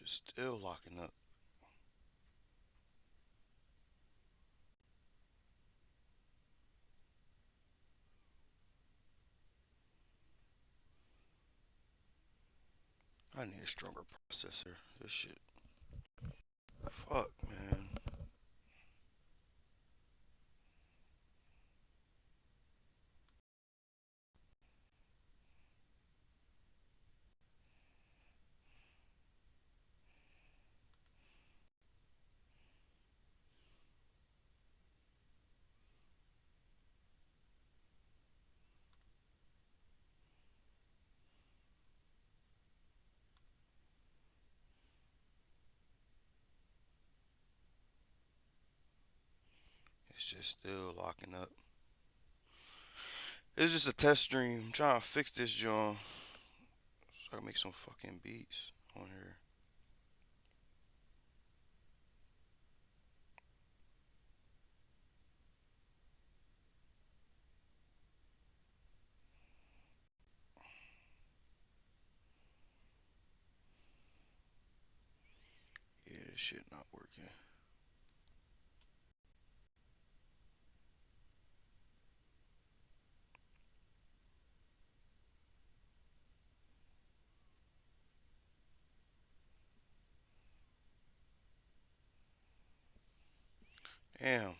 Shit's still locking up. I need a stronger processor. This shit. Fuck, man. It's just still locking up. It's just a test stream. I'm trying to fix this joint so I can make some fucking beats on here. Yeah, this shit not working. Damn.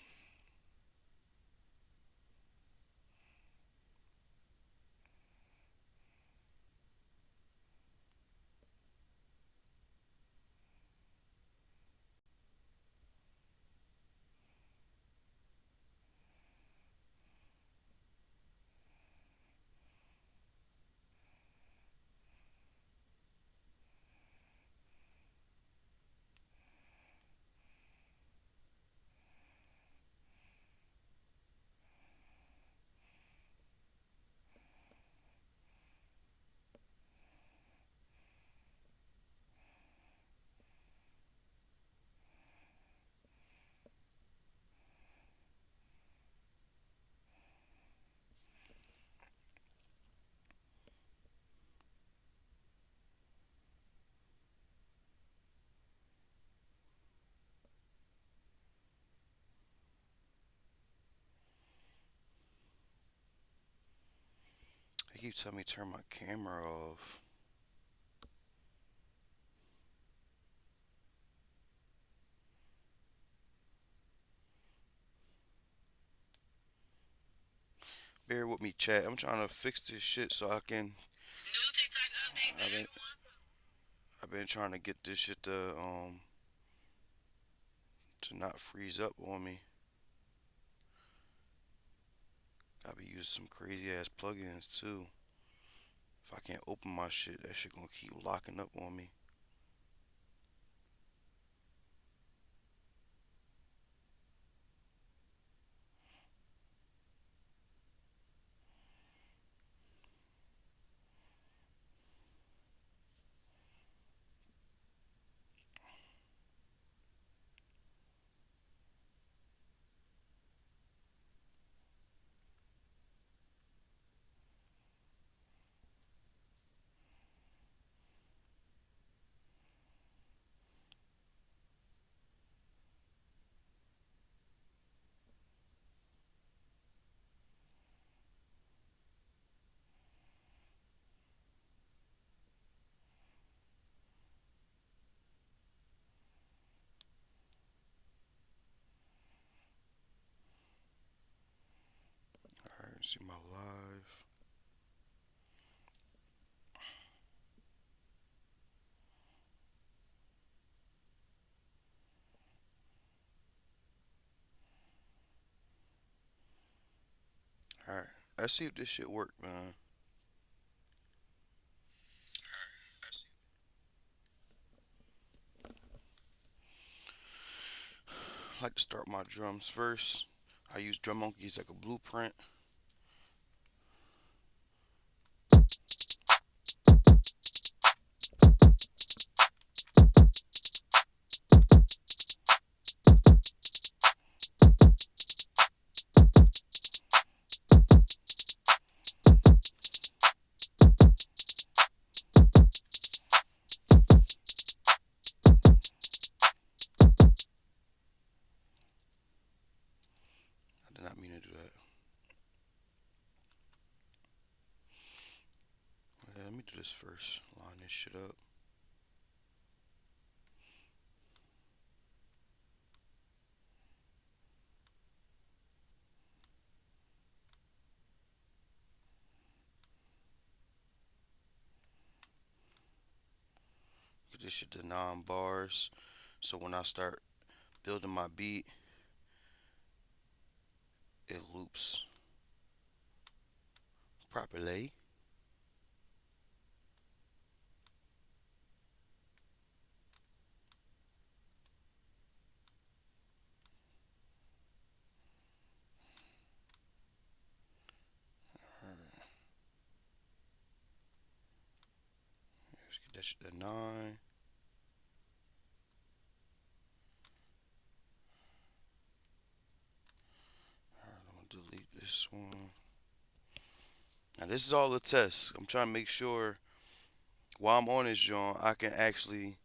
They keep telling me to turn my camera off. Bear with me, chat. I'm trying to fix this shit so I can. I've been, I've been trying to get this shit to not freeze up on me. I be using some crazy ass plugins too. If I can't open my shit, that shit gonna keep locking up on me. Alright, see my live. Alright, let's see if this shit work, man. I like to start my drums first. I use drum monkeys like a blueprint. this first. Line this shit up. Get this shit to 9 bars. So when I start building my beat, it loops properly. Let's get that shit to 9. Alright, I'm gonna delete this one. Now this is all a test. I'm trying to make sure while I'm on this joint, I can actually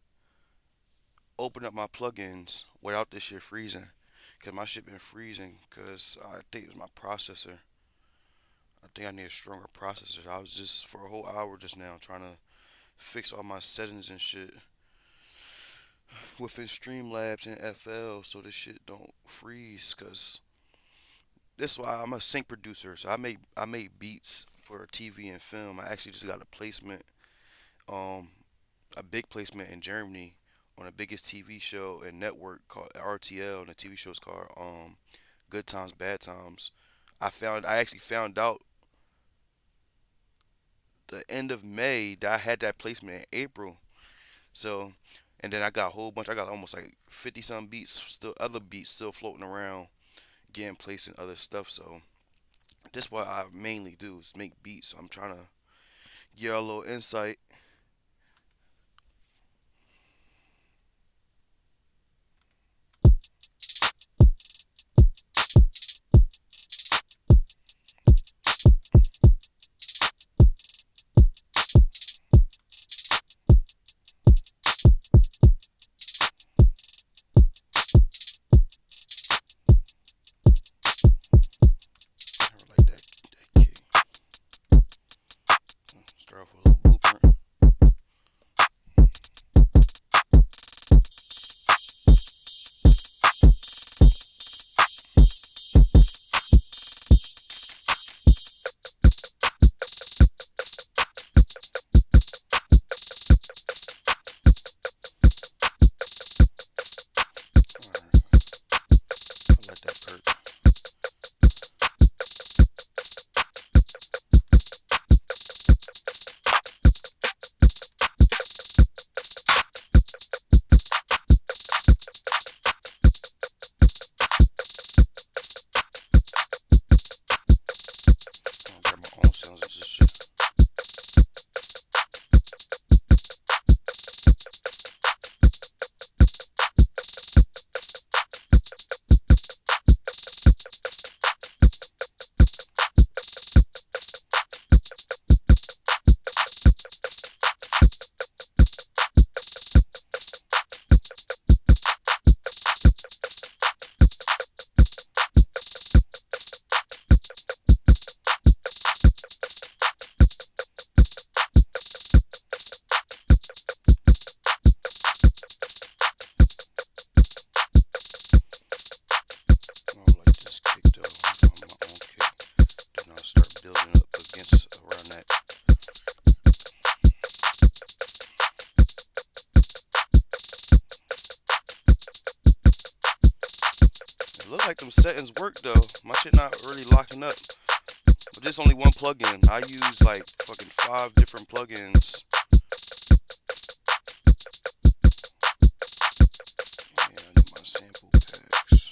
open up my plugins without this shit freezing. Cause my shit been freezing. Cause I think it was my processor. I think I need a stronger processor. I was just for a whole hour just now trying to fix all my settings and shit within Streamlabs and FL so this shit don't freeze. Cause this is why I'm a sync producer. So I made beats for TV and film. I actually just got a placement, um, a big placement in Germany on the biggest TV show and network called RTL, and the TV show is called Good Times Bad Times. I actually found out the end of May that I had that placement in April. So, and then I got a whole bunch. I got almost like 50 some beats, still other beats still floating around, getting placed in other stuff. So this is what I mainly do is make beats. So I'm trying to get a little insight. I like that kick. Start off with a little blueprint. Alright, let that perk. I'll grab my own sounds into this shit. I don't like this kick though. I'm on my own kick. Do not start building up against around that. It look like them settings work though. My shit not really locking up. But this only one plugin. I use like fucking 5 different plugins. Yeah, I need my sample packs.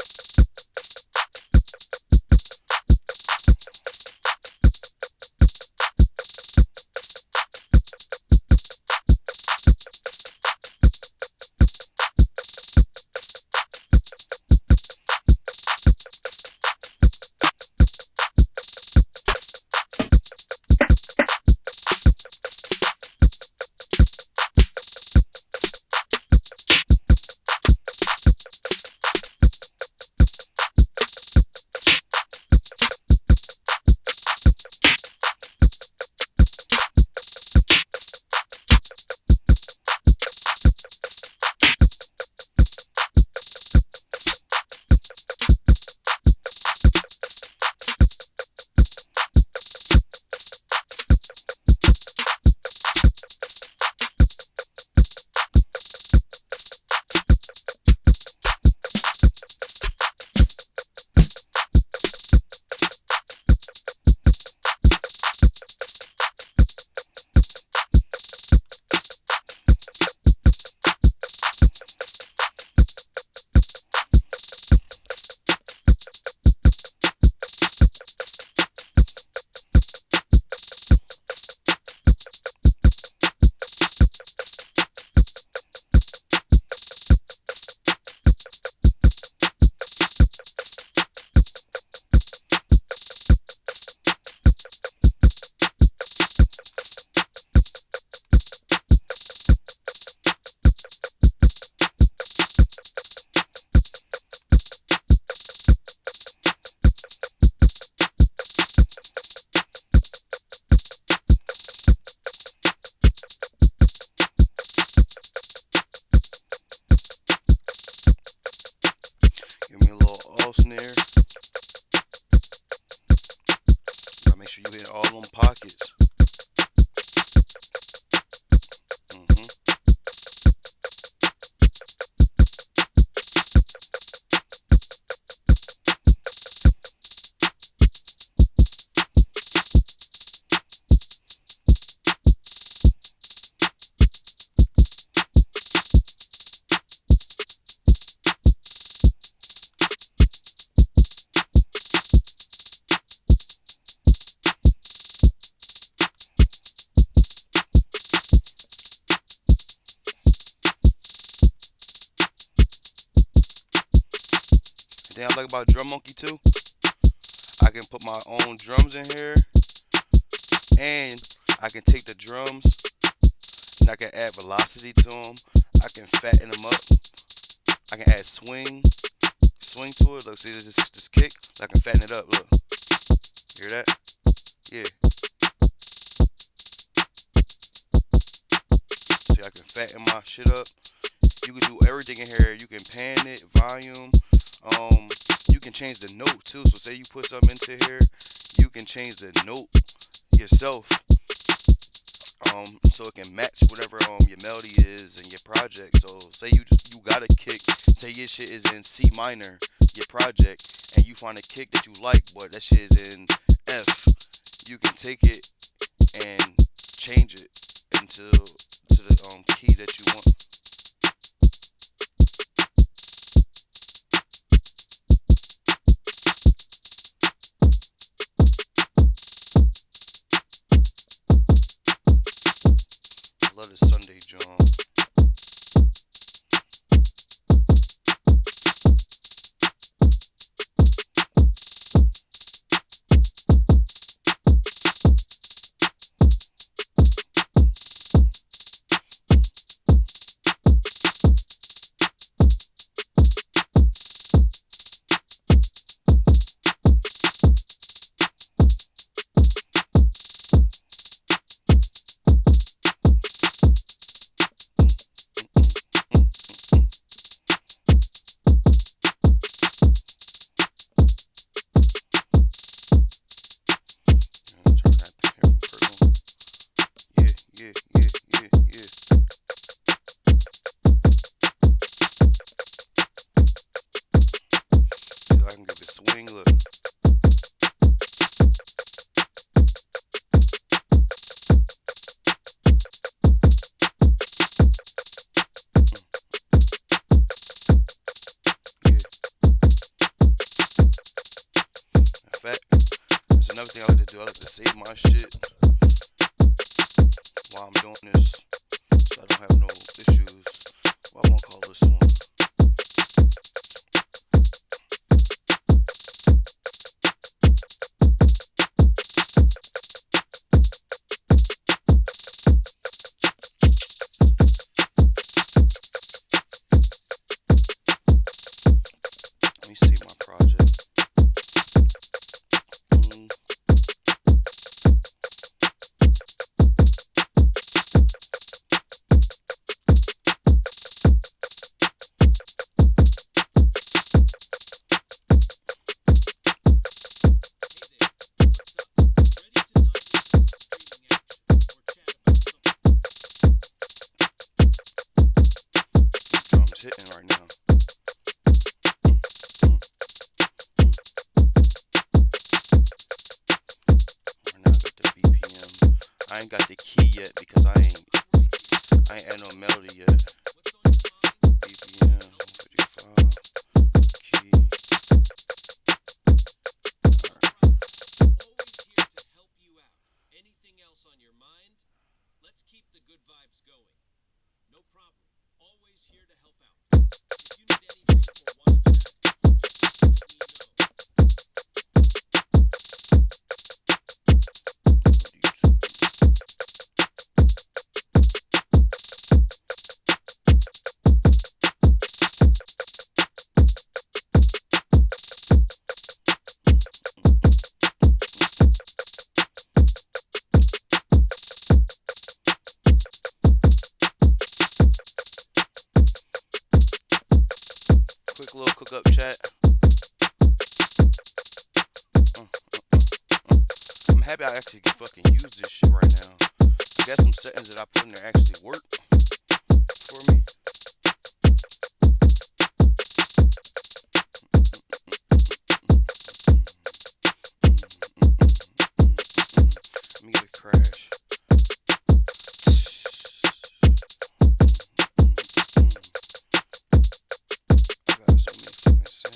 small snare. Gotta make sure you hit all them pockets. hmm The thing I like about Drum Monkey too, I can put my own drums in here, and I can take the drums and I can add velocity to them. I can fatten them up. I can add swing to it. Look, see this kick. I can fatten it up. Look, hear that? Yeah. See, I can fatten my shit up. You can do everything in here. You can pan it, volume. You can change the note too. So say you put something into here, you can change the note yourself. So it can match whatever your melody is in your project. So say you got a kick. Say your shit is in C minor, your project, and you find a kick that you like, but that shit is in F. You can take it and change it into to the key that you want. I love this Sunday drum. Yeah, yeah, yeah, yeah. So I can give it swing. Look. Yeah. In fact, there's another thing I like to do. I like to save my shit while I'm doing this, so I don't have no issues. What I'm gonna call this one? Let me save my project. Drums hitting right now. Right now I got the BPM. I ain't got the key yet because I ain't add no melody yet. BPM 55 key. Quick little Cookup chat. happy I actually can fucking use this shit right now. I got some settings that I put in there actually work for me. Let me get a crash. I got so many fucking sounds.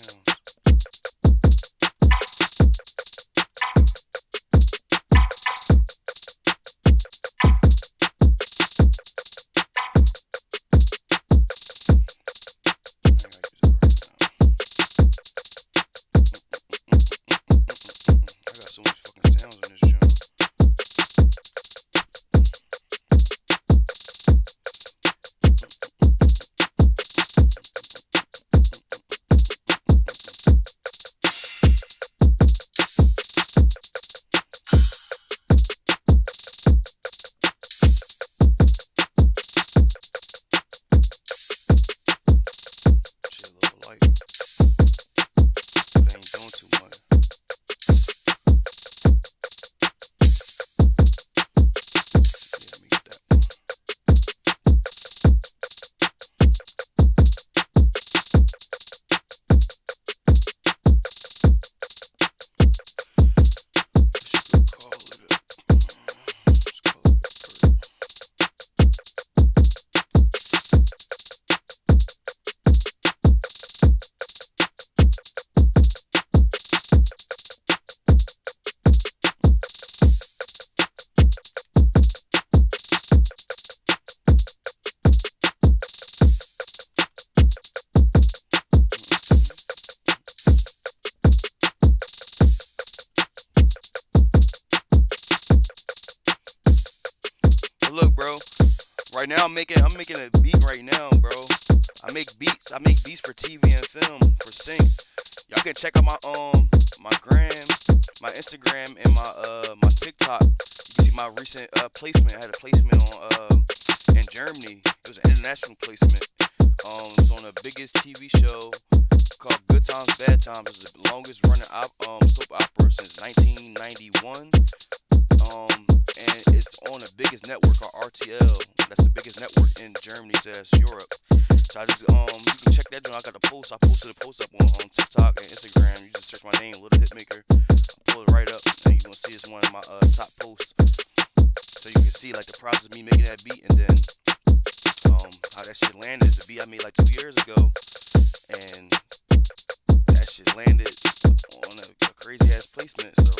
Look, bro. Right now I'm making a beat right now, bro. I make beats for TV and film for sync. Y'all can check out my gram, my Instagram, and my TikTok. You can see my recent placement. I had a placement on in Germany. It was an international placement. It was on the biggest TV show called Good Times Bad Times. It was the longest running soap opera since 1991. And it's on the biggest network called RTL. That's the biggest network in Germany, says Europe. So I just you can check that joint. I got the post. I posted a post up on TikTok and Instagram. You just search my name, Little Hitmaker. I pull it right up, and you're gonna see it's one of my top posts. So you can see like the process of me making that beat, and then how that shit landed. It's a beat I made like 2 years ago, and that shit landed on a crazy ass placement. So.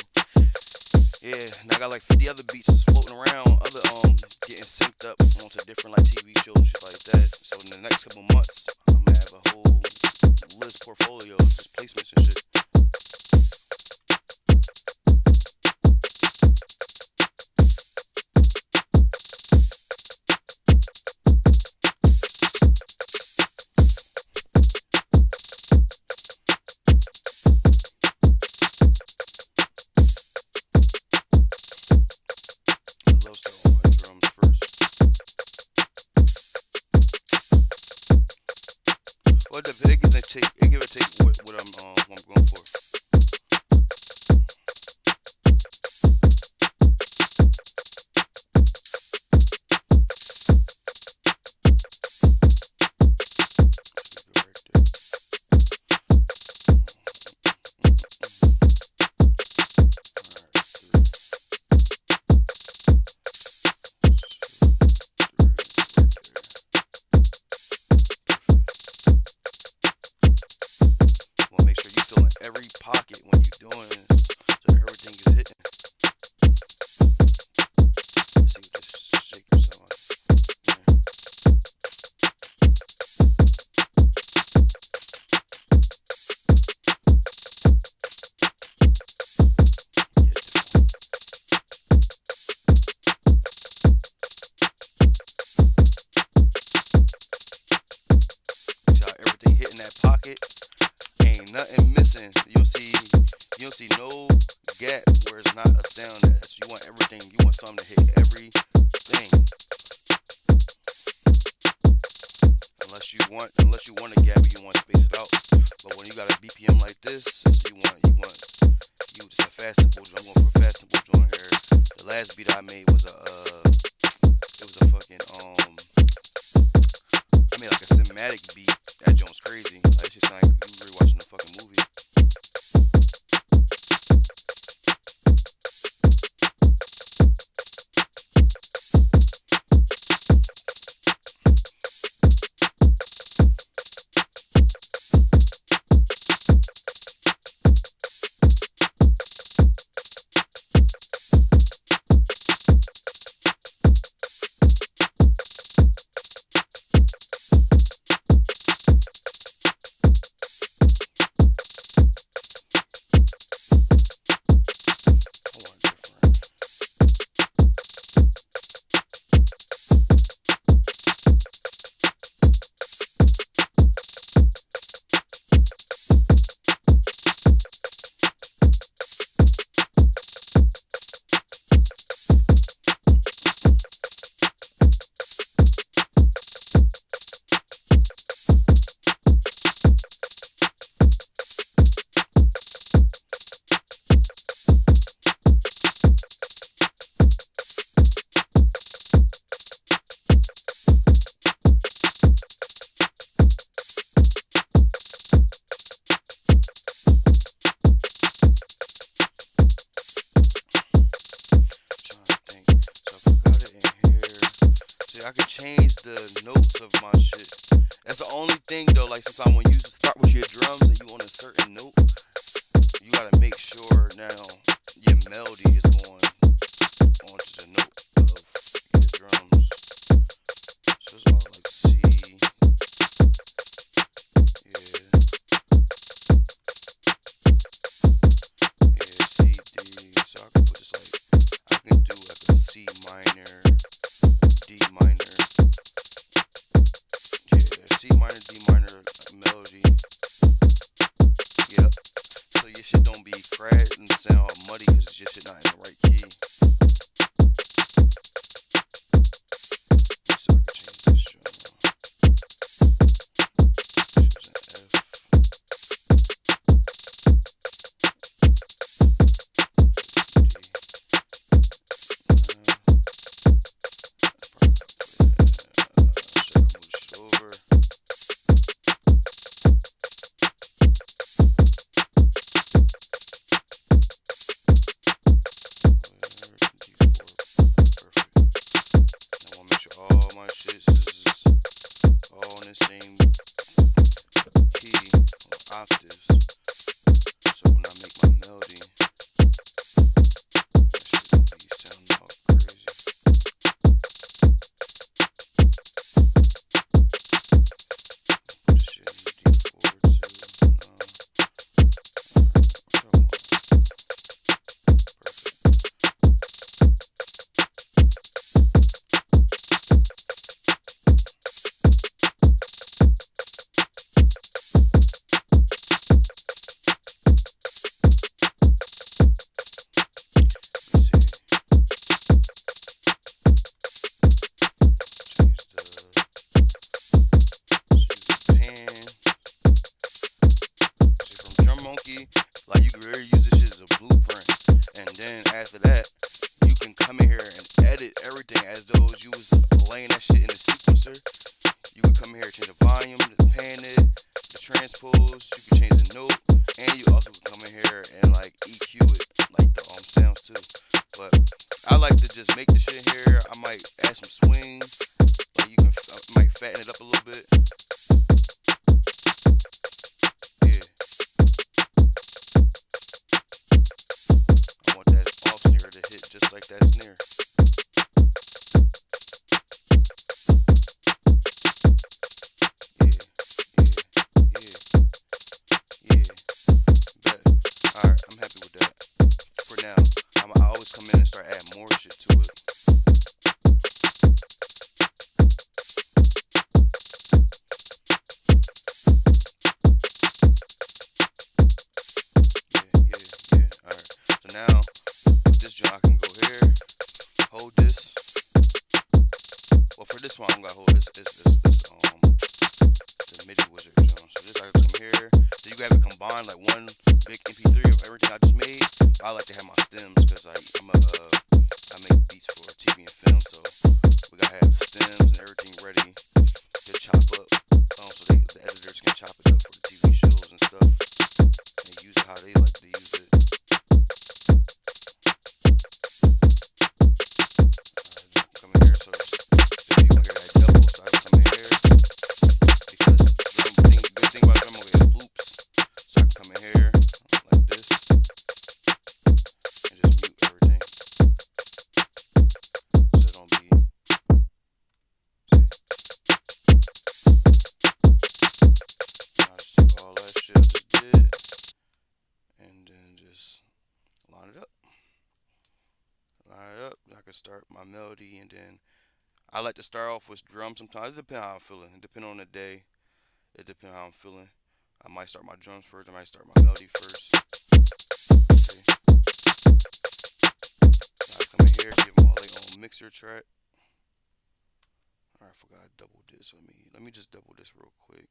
Yeah, and I got like 50 other beats floating around, other getting synced up onto different like TV shows and shit like that. So in the next couple months, I'm gonna have a whole list portfolio of just placements and shit. Well, it gives and take. It give or take what I'm going for. Every pocket when you're doing this, so everything is hitting. Let's see what this shaker sound like. See how everything hitting that pocket? Ain't nothing missing. You don't see no gap where it's not a sound at. So you want everything. You want something to hit everything. Unless you want a gap, you want to space it out. But when you got a BPM like this, you just a fast simple joint. I'm going for a fast simple joint here. The last beat I made was it was a fucking I made like a cinematic beat. That joint was crazy. Like it's just like you really watching a fucking movie. I want different. Trying to think. So if I got it in here, see, I can change the notes of my shit. That's the only thing though. Like sometimes when you start with your drums and you on a certain note, you gotta make sure now your melody is going onto the note of your drums. So it's all like C, yeah, yeah, C, D. So I can put this like I can do like a C minor, D minor, yeah, C minor, D minor melody. Yep. So your shit don't be cracked and sound all muddy because your shit not in the right key. So I can change this drum. Choose an F, D. Should I move this over? Perfect. Now I want to make sure all my shit is all in the same key or octaves. So when I make my melody, that shit don't be sounding all crazy. Put this shit in D4 too. No. Come on. Monkey, like you can really use this shit as a blueprint, and then after that, you can come in here and edit everything as though you was laying that shit in the sequencer. You can come in here and change the volume, the pan it, the transpose. You can change the note, and you also can come in here and like EQ it, like the sounds too. But I like to just make the shit here. I might add some swing, like you can, I might fatten it up a little bit. Yeah. I want that off snare to hit just like that snare. Yeah, yeah, yeah, yeah. Bet. Alright, I'm happy with that. For now, I always come in and start adding more shit to it. Yeah. Alright. So now, with this joint, I can go here, hold this. Well, for this one, I'm gonna hold this the MIDI wizard joint. So this I can come here. So you can have it combined like one big MP3 of everything I just made. But I like to have my stems because I TV and film. So we gotta have the stems and everything ready to chop up, so the editors can chop it up for the TV shows and stuff, and use it how they like to use it. Come in here, so if you want to hear that double, so I can come in here because the good thing about them, I'm gonna get loops, so I can come in here like this and just mute everything, so it don't be. See, I just take all that shit I just did, and then just line it up. Line it up. I can start my melody, and then I like to start off with drums sometimes. It depends how I'm feeling. It depends on the day. It depends how I'm feeling. I might start my drums first. I might start my melody first. Okay. So I come in here, give them all their own mixer track. Alright, I forgot I doubled this. Let me just double this real quick.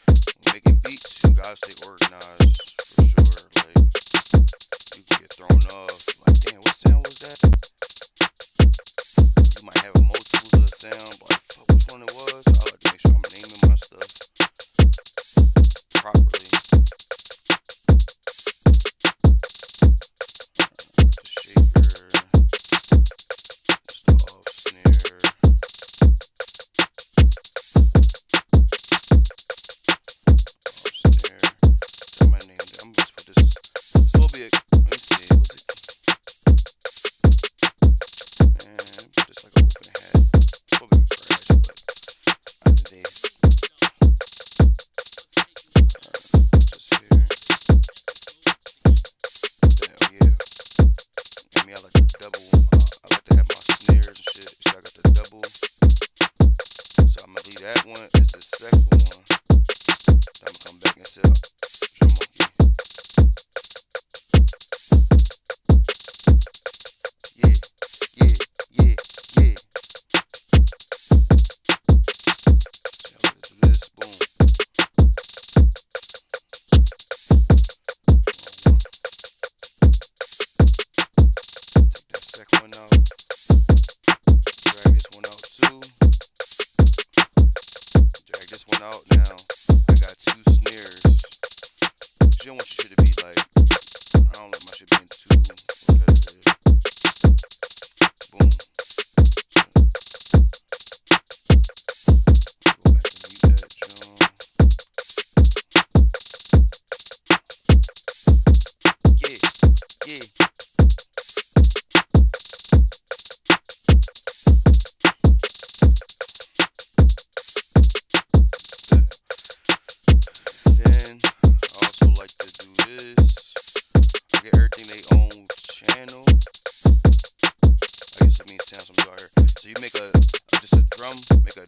So we can keep looping. Stay organized for sure. Like you can get thrown off. Like damn, what sound was that? You might have a multitude of the sound, but like fuck, which one it was? I like to make sure I'm naming my stuff properly. The shaker, just the off snare. I'm gonna put this. This will be a. Let me see. What's it? Man, put this like an open hat. It's probably a crash, but I did. Just here. Hell yeah. I mean, I like the double. I like to have my snares and shit. So I got the double. So I'm gonna leave that one as the second one. Then I'm gonna come back and set up. Out now. I got two snares. You don't want your shit to be like, I don't like my shit being too repetitive. Boom. Go back and mute that drum. Yeah. Then I also like to do this. I get everything they own channel. I guess it means sound some out here. So you make just a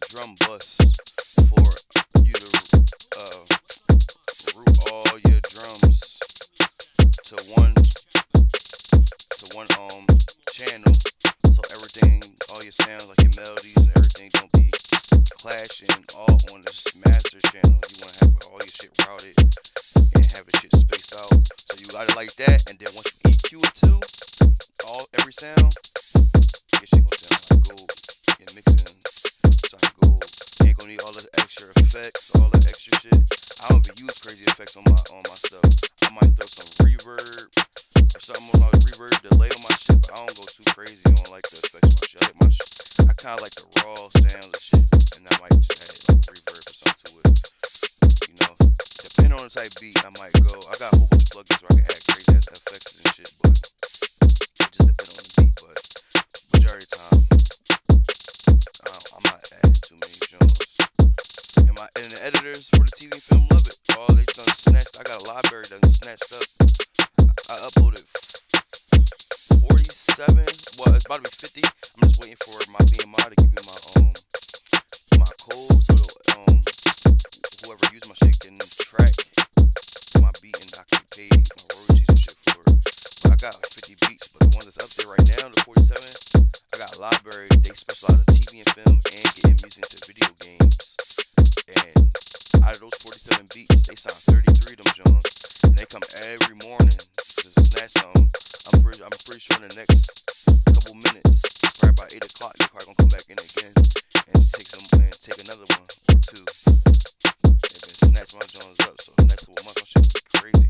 drum bus for you to route all your drums to one channel. So everything, all your sounds, like your melodies and everything, don't be clashing all on this master channel. You want to have all your shit routed and have the shit spaced out. So you got it like that, and then once you EQ it too, every sound, your shit gonna sound like gold. You're mixing, sound gold. You ain't gonna need all the extra effects, all the extra shit. I don't even use crazy effects on my stuff. I might throw some reverb or something on my reverb delay on my shit, but I don't go too crazy on like the effects on my shit. I kind of like the raw sounds and shit, and I might just add like reverb or something to it. You know, depending on the type beat, I might go. I got a whole bunch of plugins where I can add crazy ass effects and shit, but it just depends on the beat. But majority of the time, I'm not adding too many genres. And the editors for the TV film love it. All they done snatched. I got a library that snatched for my BMI to give me my code, so whoever used my shit can track my beat and I can pay my royalties and shit for it. But I got like 50 beats, but the one that's up there right now, the 47, I got a library. They specialize in TV and film and getting music to video games. And out of those 47 beats, they signed 33 of them Jones, and they come every morning to snatch some. I'm pretty sure in the next couple minutes, right by 8 o'clock, they're probably gonna come back in again and take another one or two. They've been snatching my Jones up, so the next couple months my shit will be crazy.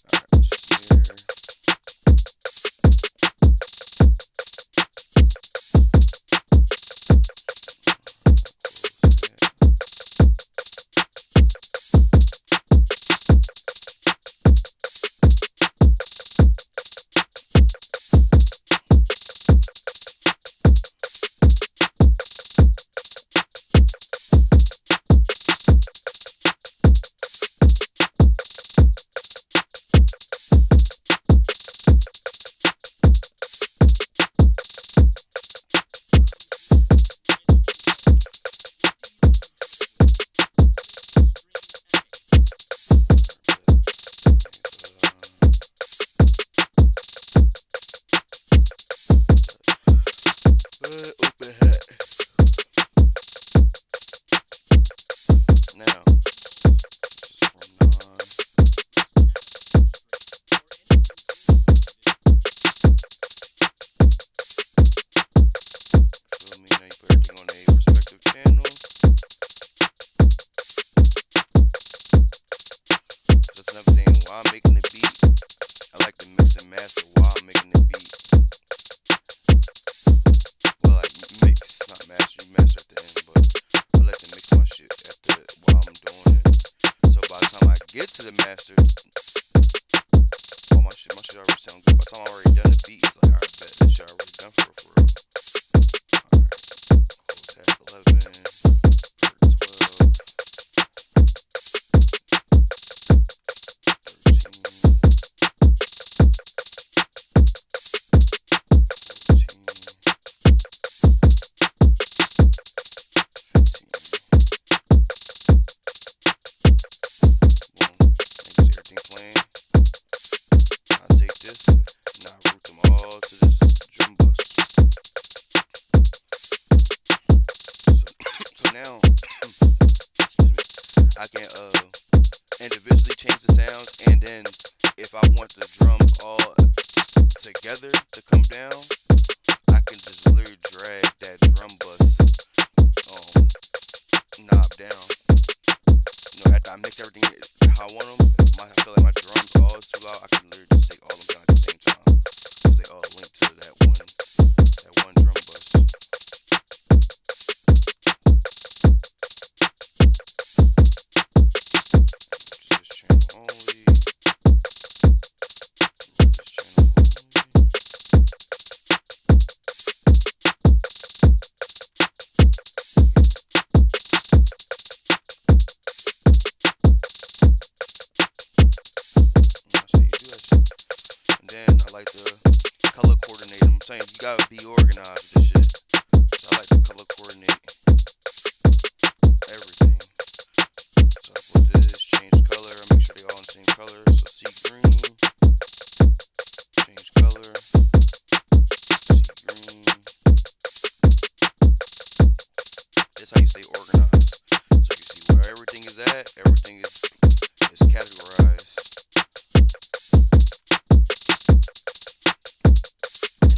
Alright, let's just here. Open hat. Now, this is from 9. Feel me? Now you put everything on a respective channel. That's another thing. While I'm making the beat, I like to mix and master while I'm making the beat. Well, like mix, not master. You master at the end, but I like to mix my shit while I'm doing it. So by the time I get to the master, all my shit already sound good. By the time I already done the beat, it's like, alright, bet this shit already done for real. Alright, close tag 11, put 12, I can individually change the sounds, and then if I want the drums all together to come down, I can just literally drag that drum bus knob down. After I mix everything how I want them, I feel like my drums all is too loud. I can literally just take all of them down at the same time because they all link to that one drum bus. I like to color coordinate them. I'm saying you gotta be organized with this shit. So I like to color coordinate everything. So I put this, change color, make sure they all in the same color. So see green, change color, see green. That's how you stay organized. So you see where everything is at, everything is categorized.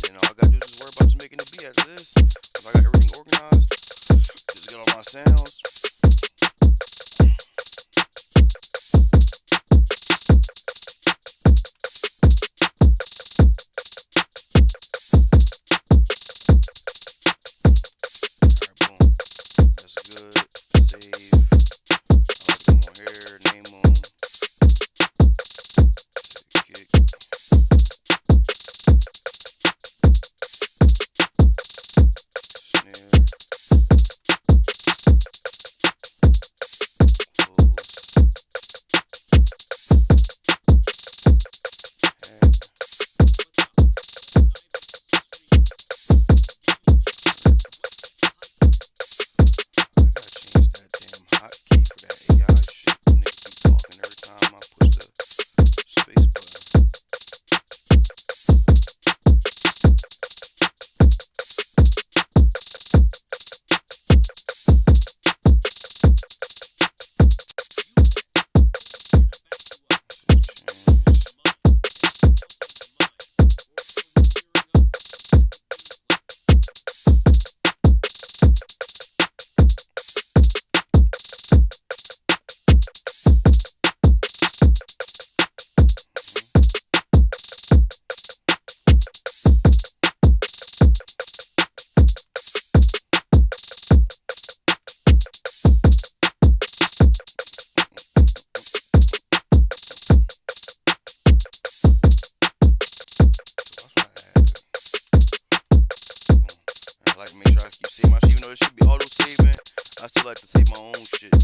And all I gotta do is worry about just making the beat after this. If I got everything organized, like to make sure I keep saving my shit, even though it should be auto saving. I still like to save my own shit.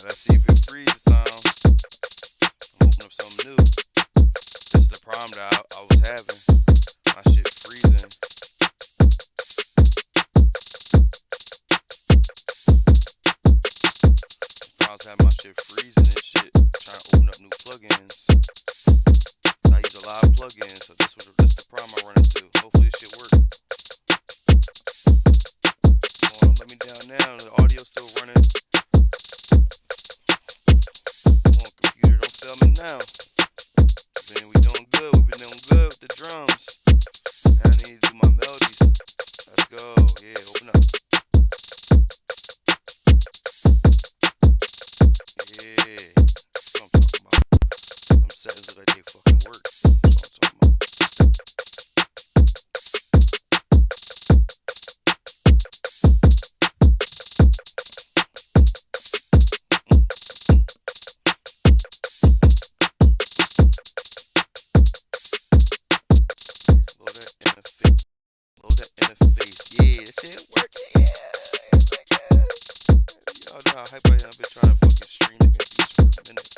Let's see if it freezes time. I'm opening up something new. This is the problem that I was having. My shit freezing. I was having my shit freezing and shit. Trying to open up new plugins. I use a lot of plugins, so this the problem I run into. Hopefully this shit works. Come on, don't let me down now. The audio's still running. Now, man, we doing good. We've been doing good with the drums. Now I need to do my melodies. Let's go. Yeah, open up. Yeah, that's what I'm talking about. Them settings look like they fucking work. That's what I'm talking about. How hype I am. I've been trying to fucking stream against these for a minute.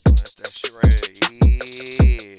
Oh, that's that shit right here. Yeah.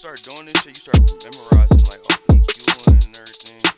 start doing this shit, you start memorizing like all EQ and everything.